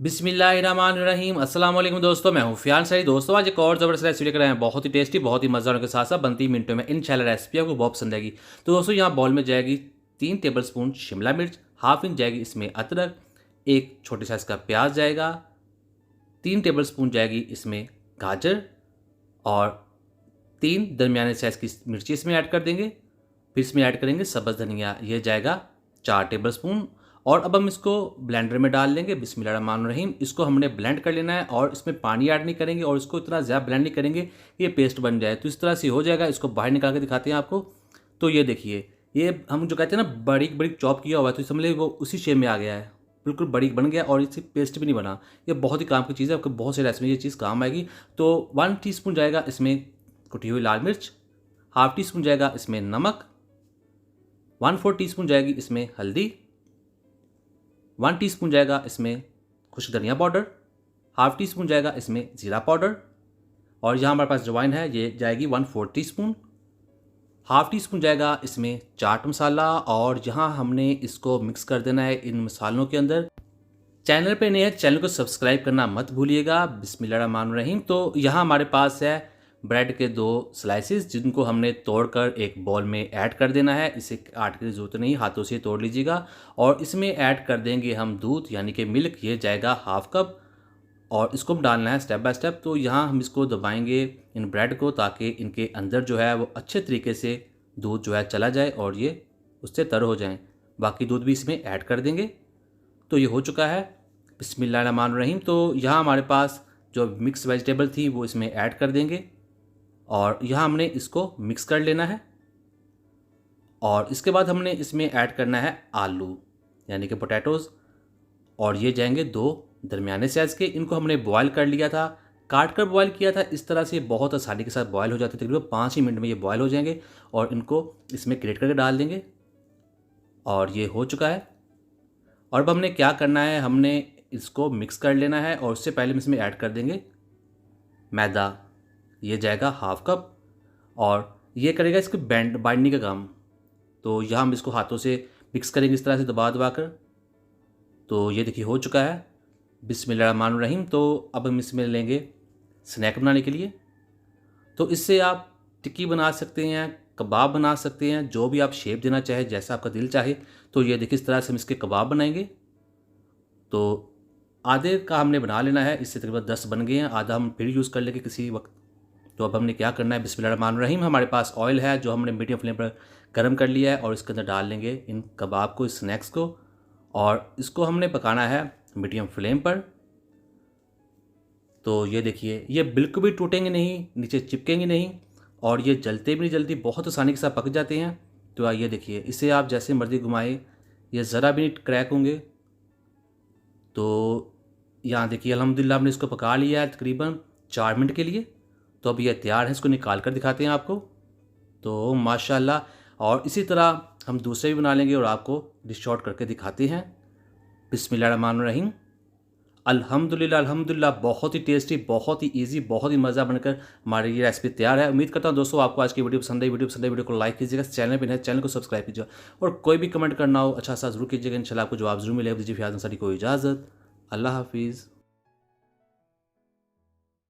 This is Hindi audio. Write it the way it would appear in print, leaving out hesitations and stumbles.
बिस्मिल्लाहिर्रहमानिर्रहीम। अस्सलाम वालेकुम दोस्तों, मैं हूँ फियाज सही। दोस्तों आज एक और ज़बरदस्त रेसिपी लेकर आए हैं, बहुत ही टेस्टी, बहुत ही मज़ेदार के साथ साथ बनती मिनटों में। इंशाल्लाह रेसिपी आपको बहुत पसंद आएगी। तो दोस्तों यहाँ बॉल में जाएगी 3 टेबलस्पून शिमला मिर्च, हाफ इंच जाएगी इसमें अदरक, एक छोटे साइज़ का प्याज जाएगा, 3 टेबलस्पून जाएगी इसमें गाजर और 3 दरमियाने साइज़ की मिर्ची इसमें ऐड कर देंगे। फिर इसमें ऐड करेंगे सब्ज़ धनिया, ये जाएगा 4 टेबलस्पून। और अब हम इसको ब्लेंडर में डाल लेंगे। बिस्मिल्लाहिर्रहमानिर्रहीम। इसको हमने ब्लेंड कर लेना है और इसमें पानी ऐड नहीं करेंगे और इसको इतना ज़्यादा ब्लेंड नहीं करेंगे कि ये पेस्ट बन जाए। तो इस तरह से हो जाएगा। इसको बाहर निकाल के दिखाते हैं आपको। तो ये देखिए, ये हम जो कहते हैं ना बारीक बारीक चॉप किया हुआ है, तो समझ लीजिए वो उसी शेप में आ गया है, बिल्कुल बारीक बन गया और इससे पेस्ट भी नहीं बना। ये बहुत ही काम की चीज़ है, आपको बहुत से रेसिपी में ये चीज़ काम आएगी। तो 1 टीस्पून जाएगा इसमें कुटी हुई लाल मिर्च, हाफ टी स्पून जाएगा इसमें नमक, 1/4 टीस्पून जाएगी इसमें हल्दी, 1 टीस्पून जाएगा इसमें खुश्क धनिया पाउडर, हाफ टी स्पून जाएगा इसमें ज़ीरा पाउडर। और यहाँ हमारे पास अजवाइन है, ये जाएगी 1/4 टीस्पून, हाफ टी स्पून जाएगा इसमें चाट मसाला। और यहाँ हमने इसको मिक्स कर देना है इन मसालों के अंदर। चैनल पे नए हैं, चैनल को सब्सक्राइब करना मत भूलिएगा। बिस्मिल्लाहिर्रहमानिर्रहीम। तो यहाँ हमारे पास है ब्रेड के 2 स्लाइसेस, जिनको हमने तोड़कर एक बॉल में ऐड कर देना है। इसे काट की ज़रूरत नहीं, हाथों से तोड़ लीजिएगा। और इसमें ऐड कर देंगे हम दूध यानी कि मिल्क, ये जाएगा हाफ कप। और इसको डालना है स्टेप बाय स्टेप। तो यहाँ हम इसको दबाएंगे इन ब्रेड को, ताकि इनके अंदर जो है वो अच्छे तरीके से दूध जो है चला जाए और ये उससे तर हो जाएँ। बाकी दूध भी इसमें ऐड कर देंगे। तो ये हो चुका है। बिस्मिल्लाहिर्रहमानिर्रहीम। तो यहाँ हमारे पास जो मिक्स वेजिटेबल थी वो इसमें ऐड कर देंगे और यहाँ हमने इसको मिक्स कर लेना है। और इसके बाद हमने इसमें ऐड करना है आलू यानी कि पोटैटोज़। और ये जाएंगे 2 दरमियाने साइज़ के। इनको हमने बॉयल कर लिया था, काट कर बॉयल किया था। इस तरह से बहुत आसानी के साथ बॉयल हो जाते, तकरीबन 5 ही मिनट में ये बॉयल हो जाएंगे। और इनको इसमें ग्रेट करके डाल देंगे और ये हो चुका है। और अब हमने क्या करना है, हमने इसको मिक्स कर लेना है। और उससे पहले हम इसमें ऐड कर देंगे मैदा, ये जाएगा हाफ कप। और ये करेगा इसको बाइंडिंग का काम। तो यहाँ हम इसको हाथों से मिक्स करेंगे इस तरह से दबा दबा कर। तो ये देखिए हो चुका है। बिस्मिल्लाहिर्रहमानिर्रहीम। तो अब हम इसमें लेंगे स्नैक बनाने के लिए। तो इससे आप टिक्की बना सकते हैं, कबाब बना सकते हैं, जो भी आप शेप देना चाहे, जैसा आपका दिल चाहे। तो ये देखिए इस तरह से हम इसके कबाब बनाएंगे। तो आधे का हमने बना लेना है, इससे तकरीबन 10 बन गए हैं, आधा हम फिर यूज़ कर लेंगे किसी वक्त। तो अब हमने क्या करना है, बिस्मिल्लाहिर्रहमानिर्रहीम। हमारे पास ऑयल है जो हमने मीडियम फ्लेम पर गर्म कर लिया है और इसके अंदर डाल लेंगे इन कबाब को, इस स्नैक्स को। और इसको हमने पकाना है मीडियम फ्लेम पर। तो ये देखिए, ये बिल्कुल भी टूटेंगे नहीं, नीचे चिपकेंगे नहीं और ये जलते भी नहीं जल्दी, बहुत आसानी के साथ पक जाते हैं। तो ये देखिए, इसे आप जैसे मर्ज़ी घुमाएं, ये ज़रा भी नहीं क्रैक होंगे। तो यहाँ देखिए अल्हम्दुलिल्लाह हमने इसको पका लिया है तकरीबन 4 मिनट के लिए। तो अब ये तैयार है, इसको निकाल कर दिखाते हैं आपको। तो माशाल्लाह। और इसी तरह हम दूसरे भी बना लेंगे और आपको डिश आउट करके दिखाते हैं। बिस्मिल्लाहिर्रहमानिर्रहीम। अल्हम्दुलिल्लाह अल्हम्दुलिल्लाह। बहुत ही टेस्टी, बहुत ही इजी, बहुत ही मज़ा बनकर हमारी ये रेसिपी तैयार है। उम्मीद करता हूँ दोस्तों आपको आज की वीडियो पसंद आई। वीडियो को लाइक कीजिएगा, चैनल पर नए चैनल को सब्सक्राइब कीजिएगा। और कोई भी कमेंट करना हो अच्छा सा ज़रूर कीजिएगा, इंशाल्लाह आपको जवाब ज़रूर मिलेगा। दीजिए फियाज अंसारी को इजाज़त। अल्लाह हाफिज़।